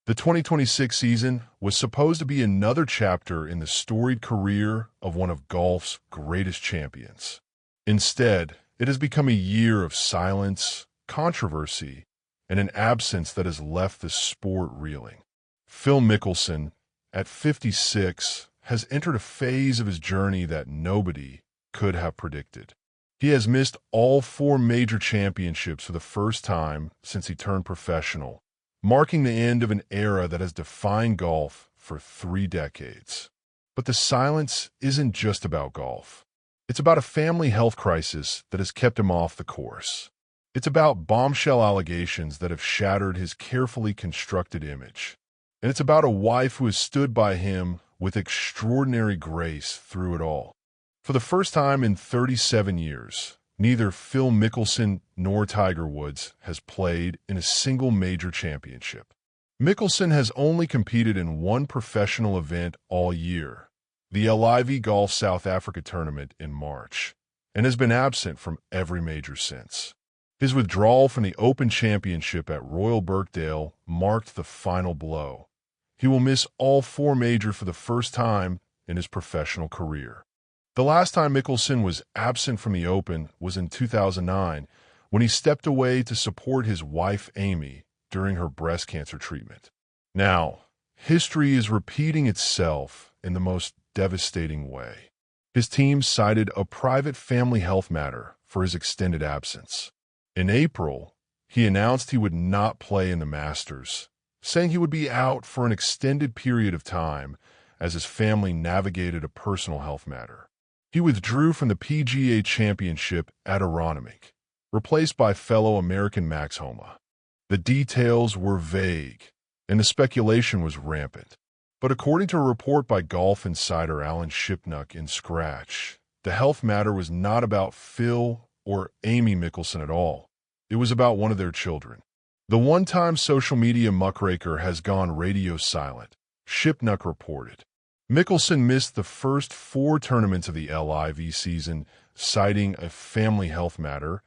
The 2026 season was supposed to be another chapter in the storied career of one of golf's greatest champions. Instead, it has become a year of silence, controversy, and an absence that has left the sport reeling. Phil Mickelson, at 56, has entered a phase of his journey that nobody could have predicted. He has missed all 4 major championships for the first time since he turned professional, marking the end of an era that has defined golf for 3 decades. But the silence isn't just about golf. It's about a family health crisis that has kept him off the course. It's about bombshell allegations that have shattered his carefully constructed image. And it's about a wife who has stood by him with extraordinary grace through it all. For the first time in 37 years, neither Phil Mickelson nor Tiger Woods has played in a single major championship. Mickelson has only competed in one professional event all year, the LIV Golf South Africa tournament in March, and has been absent from every major since. His withdrawal from the Open Championship at Royal Birkdale marked the final blow. He will miss all 4 major for the first time in his professional career. The last time Mickelson was absent from the Open was in 2009, when he stepped away to support his wife Amy during her breast cancer treatment. Now, history is repeating itself in the most devastating way. His team cited a private family health matter for his extended absence. In April, he announced he would not play in the Masters, saying he would be out for an extended period of time as his family navigated a personal health matter. He withdrew from the PGA Championship at Aronimink, replaced by fellow American Max Homa. The details were vague, and the speculation was rampant. But according to a report by golf insider Alan Shipnuck in Scratch, the health matter was not about Phil or Amy Mickelson at all. It was about one of their children. The one-time social media muckraker has gone radio silent, Shipnuck reported. Mickelson missed the first 4 tournaments of the LIV season, citing a family health matter,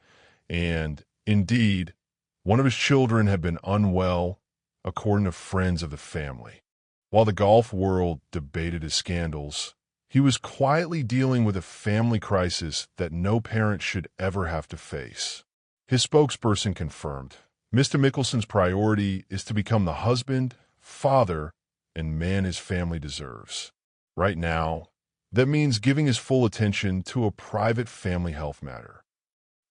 and, indeed, one of his children had been unwell, according to friends of the family. While the golf world debated his scandals, he was quietly dealing with a family crisis that no parent should ever have to face. His spokesperson confirmed, Mr. Mickelson's priority is to become the husband, father, and man his family deserves. Right now, that means giving his full attention to a private family health matter.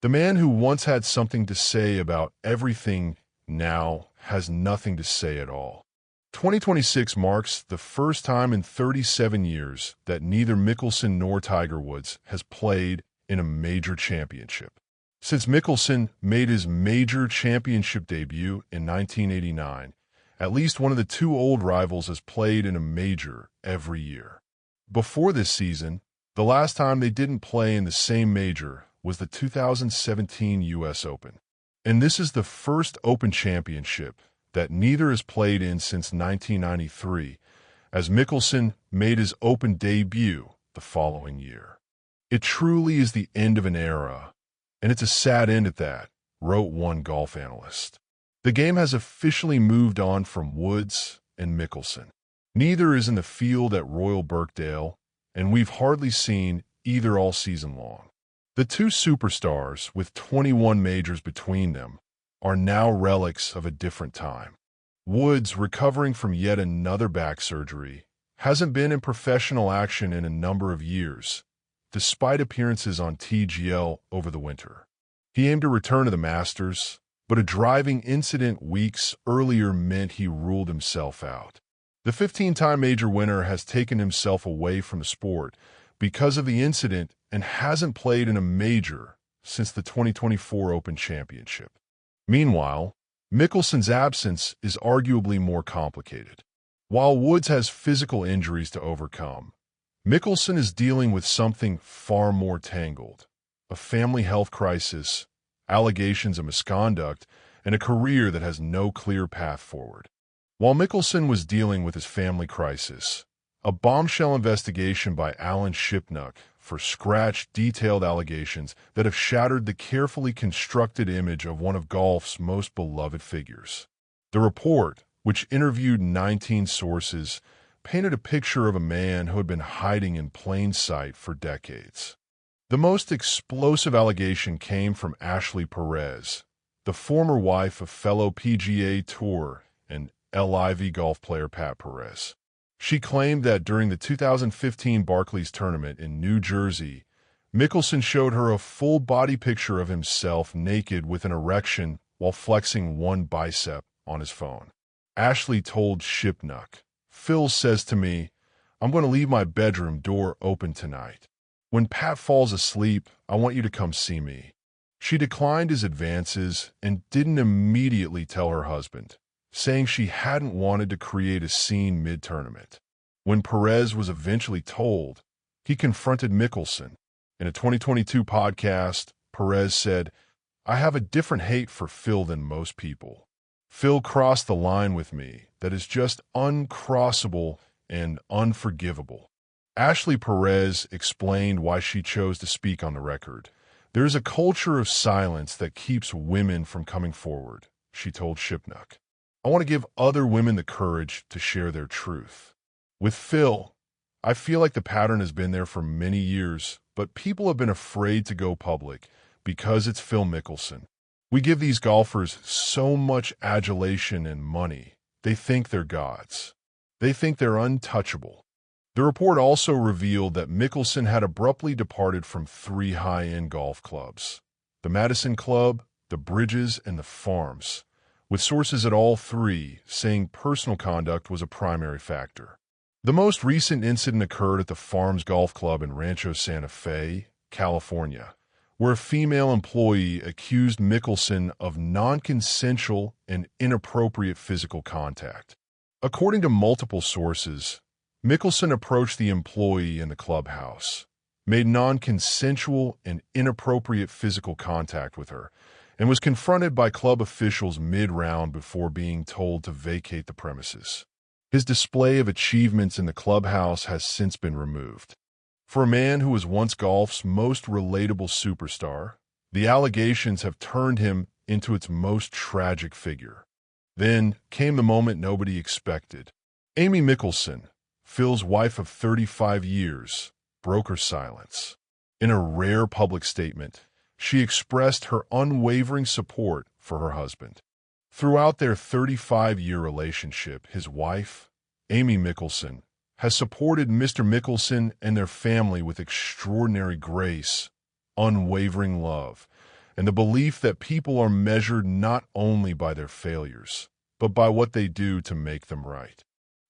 The man who once had something to say about everything now has nothing to say at all. 2026 marks the first time in 37 years that neither Mickelson nor Tiger Woods has played in a major championship. Since Mickelson made his major championship debut in 1989, at least one of the 2 old rivals has played in a major every year. Before this season, the last time they didn't play in the same major was the 2017 U.S. Open. And this is the first Open Championship that neither has played in since 1993, as Mickelson made his Open debut the following year. It truly is the end of an era, and it's a sad end at that, wrote one golf analyst. The game has officially moved on from Woods and Mickelson. Neither is in the field at Royal Birkdale, and we've hardly seen either all season long. The 2 superstars, with 21 majors between them, are now relics of a different time. Woods, recovering from yet another back surgery, hasn't been in professional action in a number of years, despite appearances on TGL over the winter. He aimed to return to the Masters, but a driving incident weeks earlier meant he ruled himself out. The 15-time major winner has taken himself away from the sport because of the incident and hasn't played in a major since the 2024 Open Championship. Meanwhile, Mickelson's absence is arguably more complicated. While Woods has physical injuries to overcome, Mickelson is dealing with something far more tangled: a family health crisis, allegations of misconduct, and a career that has no clear path forward. While Mickelson was dealing with his family crisis, a bombshell investigation by Alan Shipnuck for Scratch detailed allegations that have shattered the carefully constructed image of one of golf's most beloved figures. The report, which interviewed 19 sources, painted a picture of a man who had been hiding in plain sight for decades. The most explosive allegation came from Ashley Perez, the former wife of fellow PGA Tour and LIV Golf player Pat Perez. She claimed that during the 2015 Barclays tournament in New Jersey, Mickelson showed her a full body picture of himself naked with an erection while flexing one bicep on his phone. Ashley told Shipnuck, "Phil says to me, I'm going to leave my bedroom door open tonight. When Pat falls asleep, I want you to come see me." She declined his advances and didn't immediately tell her husband, saying she hadn't wanted to create a scene mid-tournament. When Perez was eventually told, he confronted Mickelson. In a 2022 podcast, Perez said, "I have a different hate for Phil than most people. Phil crossed the line with me that is just uncrossable and unforgivable." Ashley Perez explained why she chose to speak on the record. "There is a culture of silence that keeps women from coming forward," she told Shipnuck. "I want to give other women the courage to share their truth. With Phil, I feel like the pattern has been there for many years, but people have been afraid to go public because it's Phil Mickelson. We give these golfers so much adulation and money. They think they're gods. They think they're untouchable." The report also revealed that Mickelson had abruptly departed from 3 high-end golf clubs: the Madison Club, the Bridges, and the Farms, with sources at all 3 saying personal conduct was a primary factor. The most recent incident occurred at the Farms Golf Club in Rancho Santa Fe, California, where a female employee accused Mickelson of non-consensual and inappropriate physical contact. According to multiple sources, Mickelson approached the employee in the clubhouse, made non-consensual and inappropriate physical contact with her, and was confronted by club officials mid-round before being told to vacate the premises. His display of achievements in the clubhouse has since been removed. For a man who was once golf's most relatable superstar, the allegations have turned him into its most tragic figure. Then came the moment nobody expected. Amy Mickelson, Phil's wife of 35 years, broke her silence. In a rare public statement, she expressed her unwavering support for her husband. Throughout their 35-year relationship, his wife, Amy Mickelson, has supported Mr. Mickelson and their family with extraordinary grace, unwavering love, and the belief that people are measured not only by their failures, but by what they do to make them right.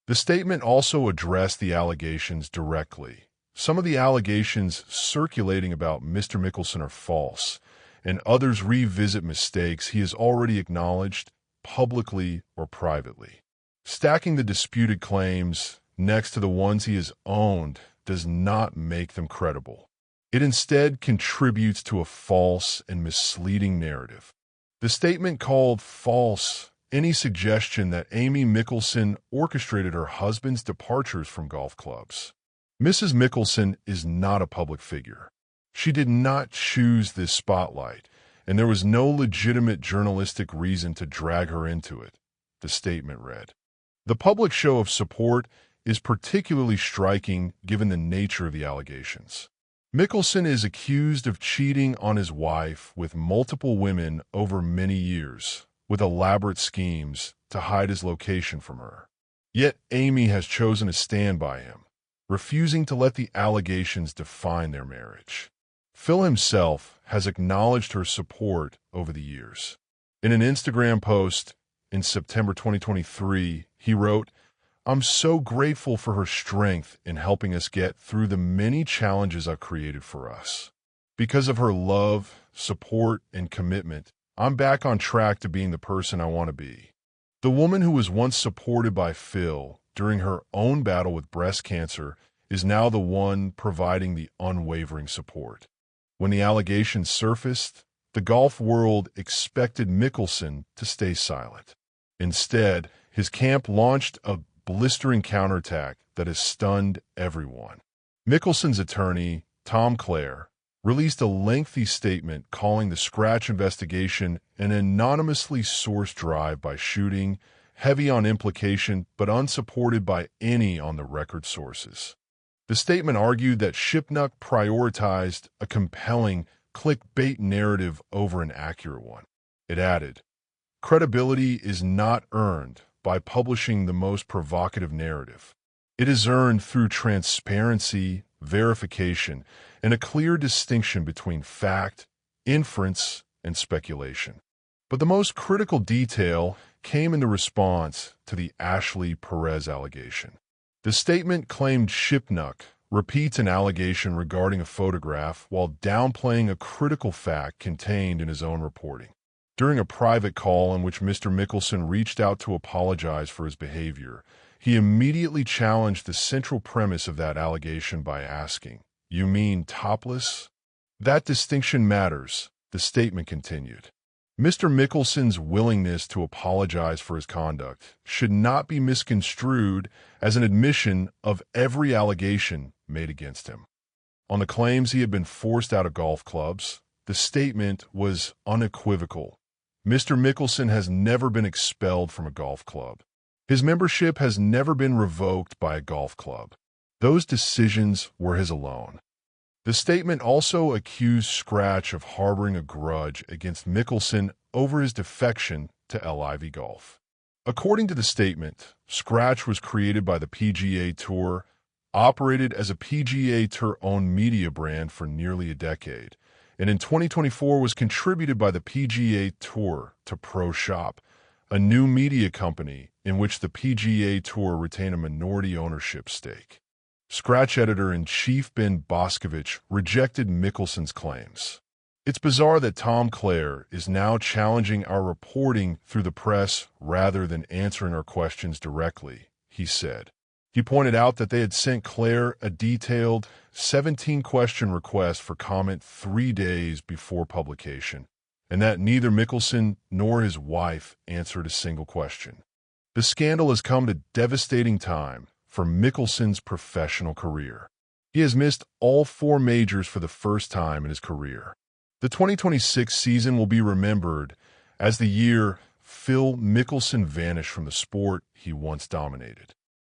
The statement also addressed the allegations directly. Some of the allegations circulating about Mr. Mickelson are false, and others revisit mistakes he has already acknowledged publicly or privately. Stacking the disputed claims next to the ones he has owned does not make them credible. It instead contributes to a false and misleading narrative. The statement called false any suggestion that Amy Mickelson orchestrated her husband's departures from golf clubs. Mrs. Mickelson is not a public figure. She did not choose this spotlight, and there was no legitimate journalistic reason to drag her into it, the statement read. The public show of support is particularly striking given the nature of the allegations. Mickelson is accused of cheating on his wife with multiple women over many years, with elaborate schemes to hide his location from her. Yet Amy has chosen to stand by him, refusing to let the allegations define their marriage. Phil himself has acknowledged her support over the years. In an Instagram post in September 2023, he wrote, "I'm so grateful for her strength in helping us get through the many challenges I've created for us. Because of her love, support, and commitment, I'm back on track to being the person I want to be." The woman who was once supported by Phil during her own battle with breast cancer is now the one providing the unwavering support. When the allegations surfaced, the golf world expected Mickelson to stay silent. Instead, his camp launched a blistering counterattack that has stunned everyone. Mickelson's attorney, Tom Clare, released a lengthy statement calling the scratch investigation an anonymously sourced drive-by shooting heavy on implication but unsupported by any on-the-record sources. The statement argued that Shipnuck prioritized a compelling, clickbait narrative over an accurate one. It added, "Credibility is not earned by publishing the most provocative narrative. It is earned through transparency, verification, and a clear distinction between fact, inference, and speculation." But the most critical detail came in the response to the Ashley Perez allegation. The statement claimed Shipnuck repeats an allegation regarding a photograph while downplaying a critical fact contained in his own reporting. During a private call in which Mr. Mickelson reached out to apologize for his behavior, he immediately challenged the central premise of that allegation by asking, "You mean topless?" "That distinction matters," the statement continued. Mr. Mickelson's willingness to apologize for his conduct should not be misconstrued as an admission of every allegation made against him. On the claims he had been forced out of golf clubs, the statement was unequivocal. Mr. Mickelson has never been expelled from a golf club. His membership has never been revoked by a golf club. Those decisions were his alone. The statement also accused Scratch of harboring a grudge against Mickelson over his defection to LIV Golf. According to the statement, Scratch was created by the PGA Tour, operated as a PGA Tour-owned media brand for nearly a decade, and in 2024 was contributed by the PGA Tour to Pro Shop, a new media company in which the PGA Tour retained a minority ownership stake. Scratch editor-in-chief Ben Boscovich rejected Mickelson's claims. "It's bizarre that Tom Clare is now challenging our reporting through the press rather than answering our questions directly," he said. He pointed out that they had sent Clare a detailed 17-question request for comment 3 days before publication, and that neither Mickelson nor his wife answered a single question. The scandal has come at a devastating time for Mickelson's professional career. He has missed all 4 majors for the first time in his career. The 2026 season will be remembered as the year Phil Mickelson vanished from the sport he once dominated.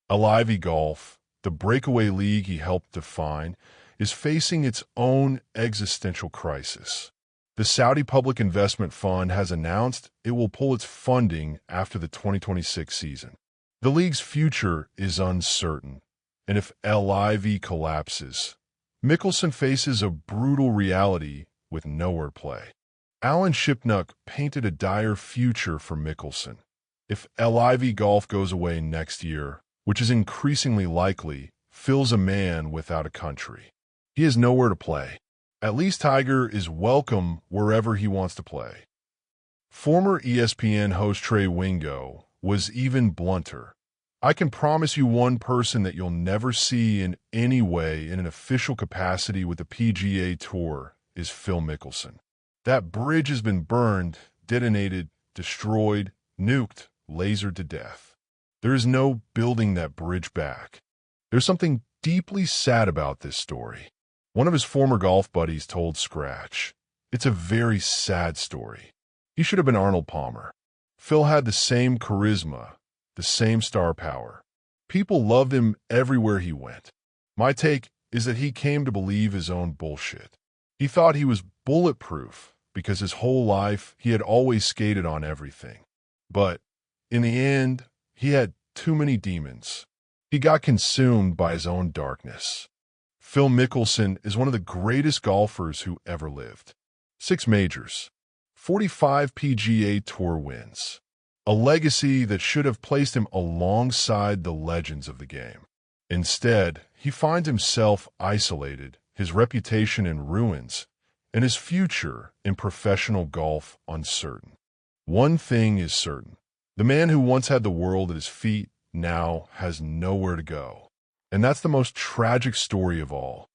LIV Golf, the breakaway league he helped define, is facing its own existential crisis. The Saudi Public Investment Fund has announced it will pull its funding after the 2026 season. The league's future is uncertain, and if LIV collapses, Mickelson faces a brutal reality with nowhere to play. Alan Shipnuck painted a dire future for Mickelson. If LIV Golf goes away next year, which is increasingly likely, Phil's a man without a country. He has nowhere to play. At least Tiger is welcome wherever he wants to play. Former ESPN host Trey Wingo was even blunter. "I can promise you one person that you'll never see in any way in an official capacity with the PGA Tour is Phil Mickelson. That bridge has been burned, detonated, destroyed, nuked, lasered to death. There is no building that bridge back." There's something deeply sad about this story. One of his former golf buddies told Scratch, "It's a very sad story. He should have been Arnold Palmer." Phil had the same charisma, the same star power. People loved him everywhere he went. My take is that he came to believe his own bullshit. He thought he was bulletproof because his whole life he had always skated on everything. But in the end, he had too many demons. He got consumed by his own darkness. Phil Mickelson is one of the greatest golfers who ever lived. 6 majors, 45 PGA Tour wins, a legacy that should have placed him alongside the legends of the game. Instead, he finds himself isolated, his reputation in ruins, and his future in professional golf uncertain. One thing is certain. The man who once had the world at his feet now has nowhere to go. And that's the most tragic story of all.